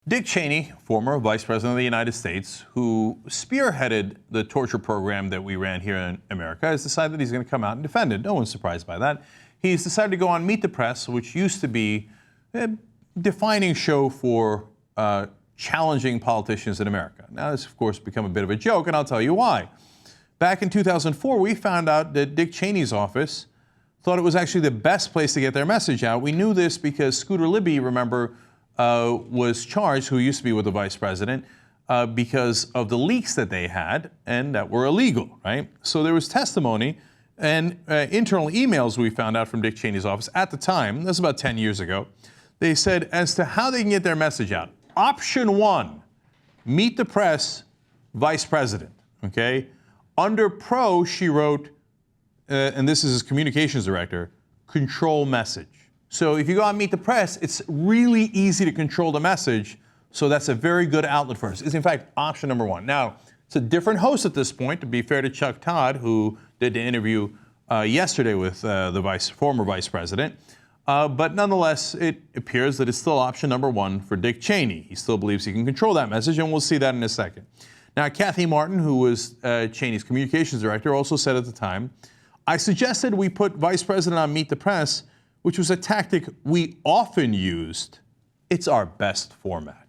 Dick Cheney, former Vice President of the United States, who spearheaded the torture program that we ran here in America, has decided that he's going to come out and defend it. No one's surprised by that. He's decided to go on Meet the Press, which used to be a defining show for challenging politicians in America. Now, this, of course, become a bit of a joke, and I'll tell you why. Back in 2004, we found out that Dick Cheney's office thought it was actually the best place to get their message out. We knew this because Scooter Libby, remember, was charged, who used to be with the vice president, because of the leaks that they had and that were illegal, right? So there was testimony and internal emails we found out from Dick Cheney's office at the time, that's about 10 years ago. They said as to how they can get their message out. Option one, meet the press, vice president, okay? Under pro, she wrote, and this is his communications director, control message. So if you go out and meet the press, it's really easy to control the message. So that's a very good outlet for us. It's in fact option number one. Now, it's a different host at this point, to be fair to Chuck Todd, who did the interview yesterday with the former vice president. But nonetheless, it appears that it's still option number one for Dick Cheney. He still believes he can control that message, and we'll see that in a second. Now, Kathy Martin, who was Cheney's communications director, also said at the time, I suggested we put vice president on Meet the Press, which was a tactic we often used. It's our best format.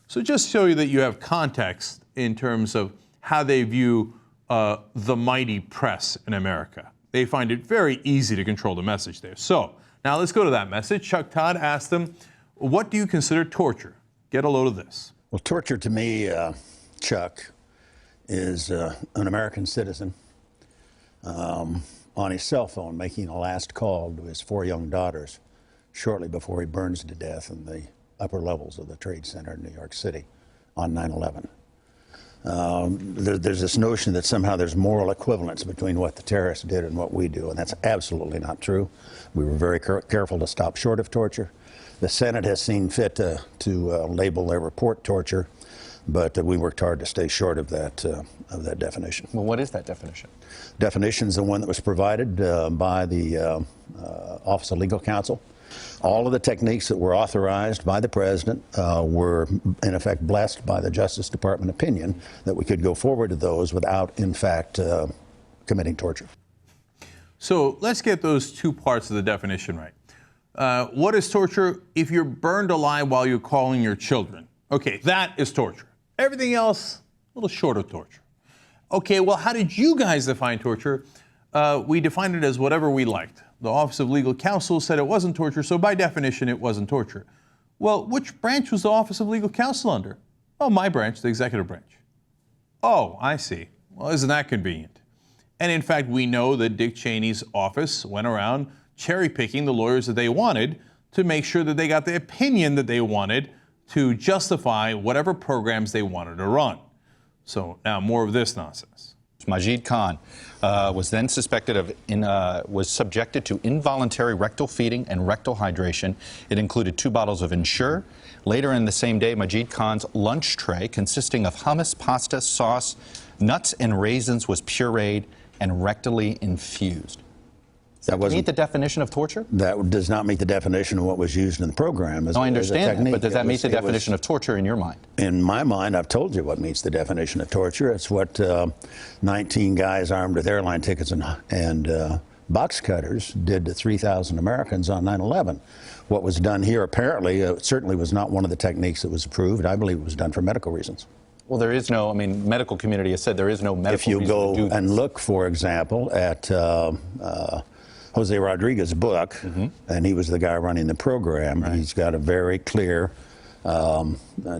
So just show you that you have context in terms of how they view the mighty press in America. They find it very easy to control the message there. So now let's go to that message. Chuck Todd asked them, what do you consider torture? Get a load of this. Well, torture to me, Chuck, is an American citizen on his cell phone making a last call to his 4 young daughters shortly before he burns to death in the upper levels of the Trade Center in New York City on 9/11. There's this notion that somehow there's moral equivalence between what the terrorists did and what we do, and that's absolutely not true. We were very careful to stop short of torture. The Senate has seen fit to label their report torture, but we worked hard to stay short of that definition. Well, what is that definition? Definition is the one that was provided by the Office of Legal Counsel. All of the techniques that were authorized by the president were, in effect, blessed by the Justice Department opinion that we could go forward to those without, in fact, committing torture. So let's get those two parts of the definition right. What is torture? If you're burned alive while you're calling your children. Okay, that is torture. Everything else, a little short of torture. Okay, well, how did you guys define torture? We defined it as whatever we liked. The Office of Legal Counsel said it wasn't torture, so by definition, it wasn't torture. Well, which branch was the Office of Legal Counsel under? Oh, my branch, the executive branch. Oh, I see. Well, isn't that convenient? And in fact, we know that Dick Cheney's office went around cherry-picking the lawyers that they wanted to make sure that they got the opinion that they wanted to justify whatever programs they wanted to run. So now more of this nonsense. Majid Khan was then suspected of was subjected to involuntary rectal feeding and rectal hydration. It included 2 bottles of Ensure. Later in the same day, Majid Khan's lunch tray, consisting of hummus, pasta, sauce, nuts, and raisins, was pureed and rectally infused. Does that meet the definition of torture? That does not meet the definition of what was used in the program. No, I understand that, but does that meet the definition of torture in your mind? In my mind, I've told you what meets the definition of torture. It's what 19 guys armed with airline tickets and box cutters did to 3,000 Americans on 9/11. What was done here, apparently, certainly was not one of the techniques that was approved. I believe it was done for medical reasons. Well, there is no, medical community has said there is no medical reason to do this. If you go and look, for example, at Jose Rodriguez's book, and he was the guy running the program. Right. He's got a very clear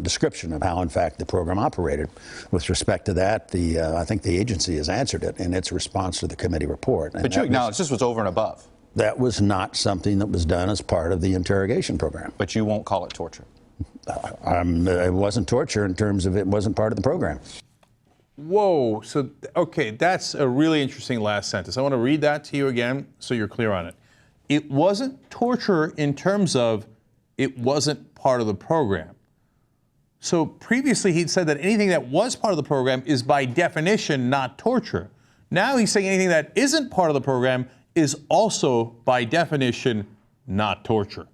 description of how, in fact, the program operated. With respect to that, I think the agency has answered it in its response to the committee report. But you acknowledge this was over and above. That was not something that was done as part of the interrogation program. But you won't call it torture? It wasn't torture in terms of it wasn't part of the program. Whoa, so, okay, that's a really interesting last sentence. I want to read that to you again so you're clear on it. It wasn't torture in terms of it wasn't part of the program. So previously he'd said that anything that was part of the program is by definition not torture. Now he's saying anything that isn't part of the program is also by definition not torture.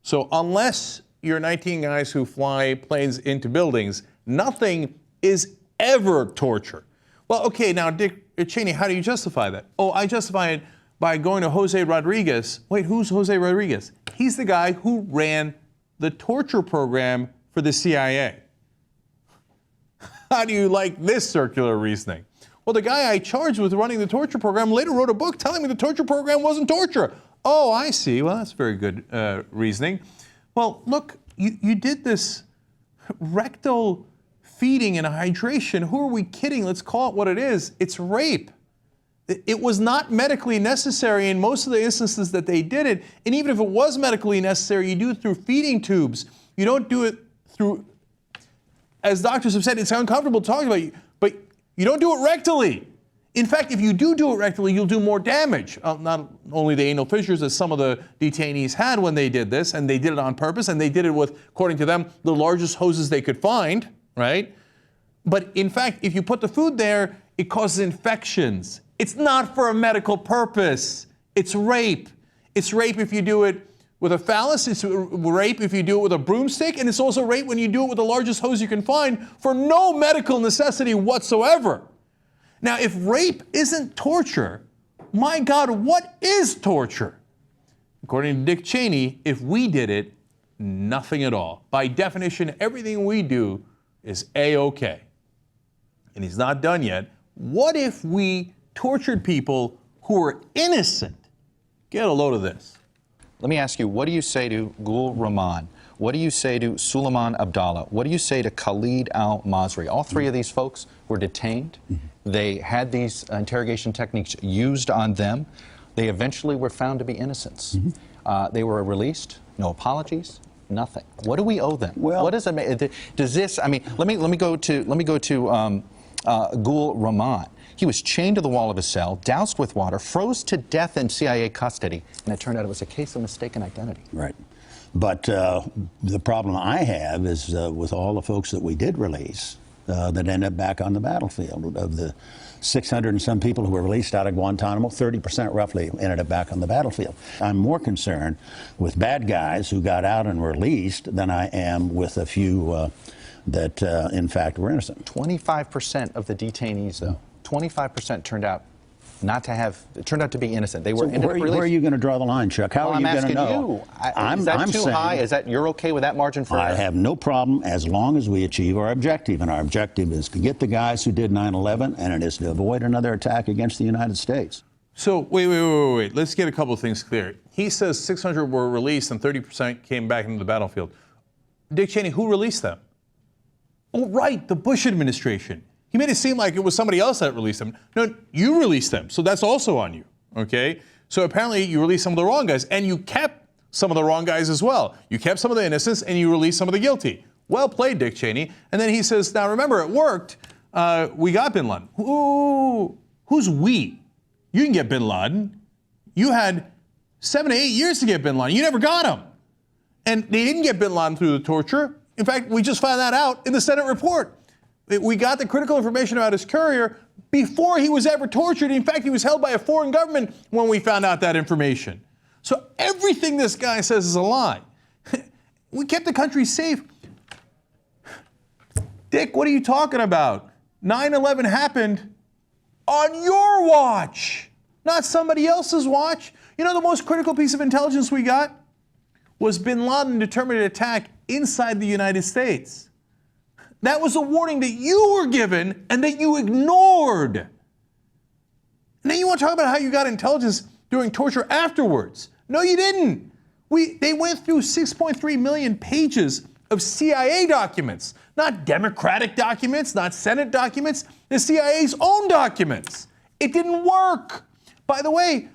So unless you're 19 guys who fly planes into buildings. Nothing is ever torture. Well, okay, now, Dick Cheney, how do you justify that? Oh, I justify it by going to Jose Rodriguez. Wait, who's Jose Rodriguez? He's the guy who ran the torture program for the CIA. How do you like this circular reasoning? Well, the guy I charged with running the torture program later wrote a book telling me the torture program wasn't torture. Oh, I see. Well, that's very good reasoning. Well, look, you did this rectal feeding and hydration. Who are we kidding? Let's call it what it is. It's rape. It was not medically necessary in most of the instances that they did it. And even if it was medically necessary, you do it through feeding tubes. You don't do it through, as doctors have said, it's uncomfortable talking about, but you don't do it rectally. In fact, if you do it rectally, you'll do more damage. Not only the anal fissures that some of the detainees had when they did this, and they did it on purpose, and they did it with, according to them, the largest hoses they could find, right? But in fact, if you put the food there, it causes infections. It's not for a medical purpose. It's rape. It's rape if you do it with a phallus. It's rape if you do it with a broomstick. And it's also rape when you do it with the largest hose you can find for no medical necessity whatsoever. Now, if rape isn't torture, my God, what is torture? According to Dick Cheney, if we did it, nothing at all. By definition, everything we do is A-OK. And he's not done yet. What if we tortured people who are innocent? Get a load of this. Let me ask you, what do you say to Gul Rahman? What do you say to Suleiman Abdallah? What do you say to Khalid al-Masri? All three of these folks were detained. They had these interrogation techniques used on them. They eventually were found to be innocents. They were released, no apologies, nothing. What do we owe them? Well, what does it make? Does this? I mean, let me go to Gul Rahman. He was chained to the wall of his cell, doused with water, froze to death in CIA custody, and it turned out it was a case of mistaken identity. Right. But the problem I have is with all the folks that we did release that ended up back on the battlefield. Of the 600 and some people who were released out of Guantanamo, 30% roughly ended up back on the battlefield. I'm more concerned with bad guys who got out and released than I am with a few that, in fact, were innocent. 25% of the detainees, though, 25% turned out not to have, turned out to be innocent. They were So where are you going to draw the line, Chuck? How are you going to know? Is that too high? Is that, you're okay with that margin for error? I have no problem as long as we achieve our objective, and our objective is to get the guys who did 9/11, and it is to avoid another attack against the United States. So wait. Let's get a couple of things clear. He says 600 were released and 30% came back into the battlefield. Dick Cheney, who released them? Oh, right, the Bush administration. He made it seem like it was somebody else that released them. No, you released them, so that's also on you, okay? So apparently you released some of the wrong guys, and you kept some of the wrong guys as well. You kept some of the innocents, and you released some of the guilty. Well played, Dick Cheney. And then he says, now remember, it worked. We got bin Laden. Ooh, who's we? You didn't get bin Laden. You had 7 to 8 years to get bin Laden. You never got him. And they didn't get bin Laden through the torture. In fact, we just found that out in the Senate report. We got the critical information about his courier before he was ever tortured. In fact, he was held by a foreign government when we found out that information. So everything this guy says is a lie. We kept the country safe. Dick, what are you talking about? 9/11 happened on your watch, not somebody else's watch. You know, the most critical piece of intelligence we got was bin Laden determined to attack inside the United States. That was a warning that you were given and that you ignored. And then you want to talk about how you got intelligence during torture afterwards. No, you didn't. They went through 6.3 million pages of CIA documents, not Democratic documents, not Senate documents, the CIA's own documents. It didn't work. By the way,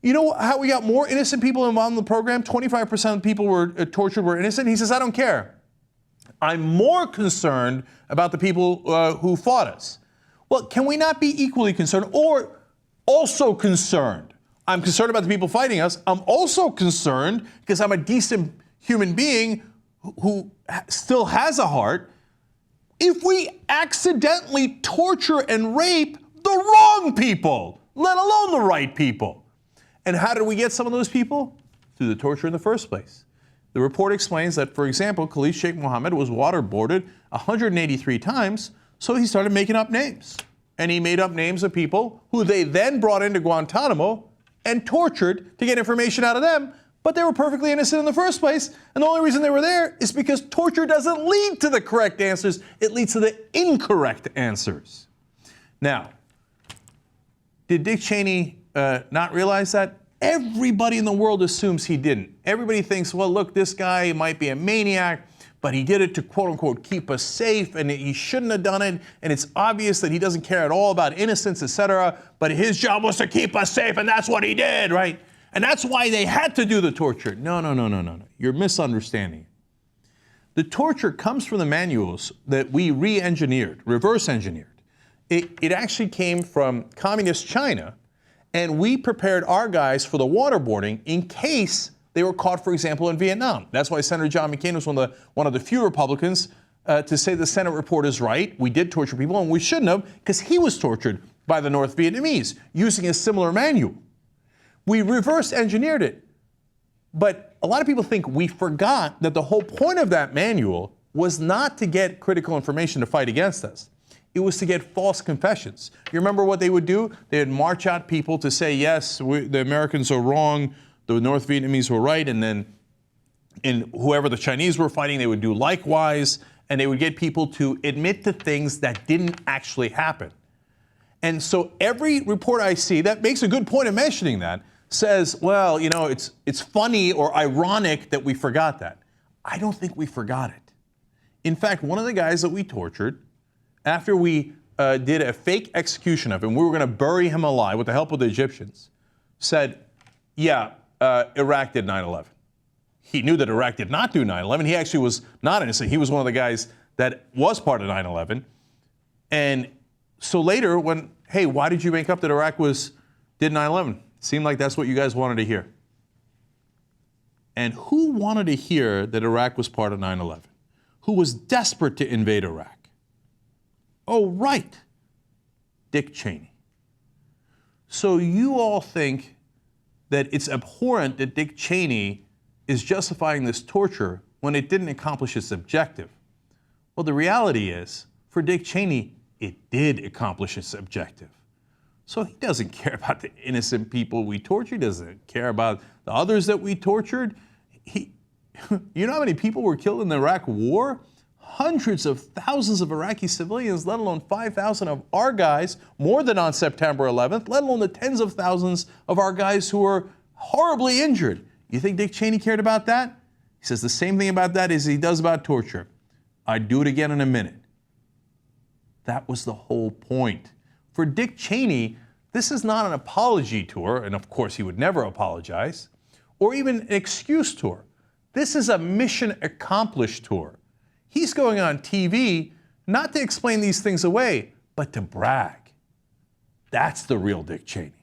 you know how we got more innocent people involved in the program? 25% of the people were tortured were innocent. He says, I don't care. I'm more concerned about the people who fought us. Well, can we not be equally concerned or also concerned? I'm concerned about the people fighting us. I'm also concerned because I'm a decent human being who still has a heart. If we accidentally torture and rape the wrong people, let alone the right people. And how did we get some of those people? Through the torture in the first place. The report explains that, for example, Khalid Sheikh Mohammed was waterboarded 183 times, so he started making up names. And he made up names of people who they then brought into Guantanamo and tortured to get information out of them, but they were perfectly innocent in the first place, and the only reason they were there is because torture doesn't lead to the correct answers, it leads to the incorrect answers. Now, did Dick Cheney not realize that? Everybody in the world assumes he didn't. Everybody thinks, well, look, this guy might be a maniac, but he did it to, quote unquote, keep us safe, and he shouldn't have done it, and it's obvious that he doesn't care at all about innocence, etc., but his job was to keep us safe, and that's what he did, right? And that's why they had to do the torture. No. You're misunderstanding. The torture comes from the manuals that we re-engineered, reverse engineered. It actually came from communist China, and we prepared our guys for the waterboarding in case they were caught, for example, in Vietnam. That's why Senator John McCain was one of the few Republicans to say the Senate report is right. We did torture people, and we shouldn't have, because he was tortured by the North Vietnamese using a similar manual. We reverse engineered it. But a lot of people think we forgot that the whole point of that manual was not to get critical information to fight against us. It was to get false confessions. You remember what they would do? They would march out people to say, yes, the Americans are wrong, the North Vietnamese were right, and then whoever the Chinese were fighting, they would do likewise, and they would get people to admit to things that didn't actually happen. And so every report I see that makes a good point of mentioning that says, well, you know, it's funny or ironic that we forgot that. I don't think we forgot it. In fact, one of the guys that we tortured, after we did a fake execution of him, we were going to bury him alive with the help of the Egyptians, said, yeah, Iraq did 9/11. He knew that Iraq did not do 9/11. He actually was not innocent. He was one of the guys that was part of 9/11. And so later when, hey, why did you make up that Iraq did 9/11? Seemed like that's what you guys wanted to hear. And who wanted to hear that Iraq was part of 9/11? Who was desperate to invade Iraq? Oh, right, Dick Cheney. So you all think that it's abhorrent that Dick Cheney is justifying this torture when it didn't accomplish its objective. Well, the reality is, for Dick Cheney, it did accomplish its objective. So he doesn't care about the innocent people we tortured. He doesn't care about the others that we tortured. You know how many people were killed in the Iraq War? Hundreds of thousands of Iraqi civilians, let alone 5,000 of our guys, more than on September 11th, let alone the tens of thousands of our guys who were horribly injured. You think Dick Cheney cared about that? He says the same thing about that as he does about torture. I'd do it again in a minute. That was the whole point. For Dick Cheney, this is not an apology tour, and of course he would never apologize, or even an excuse tour. This is a mission accomplished tour. He's going on TV not to explain these things away, but to brag. That's the real Dick Cheney.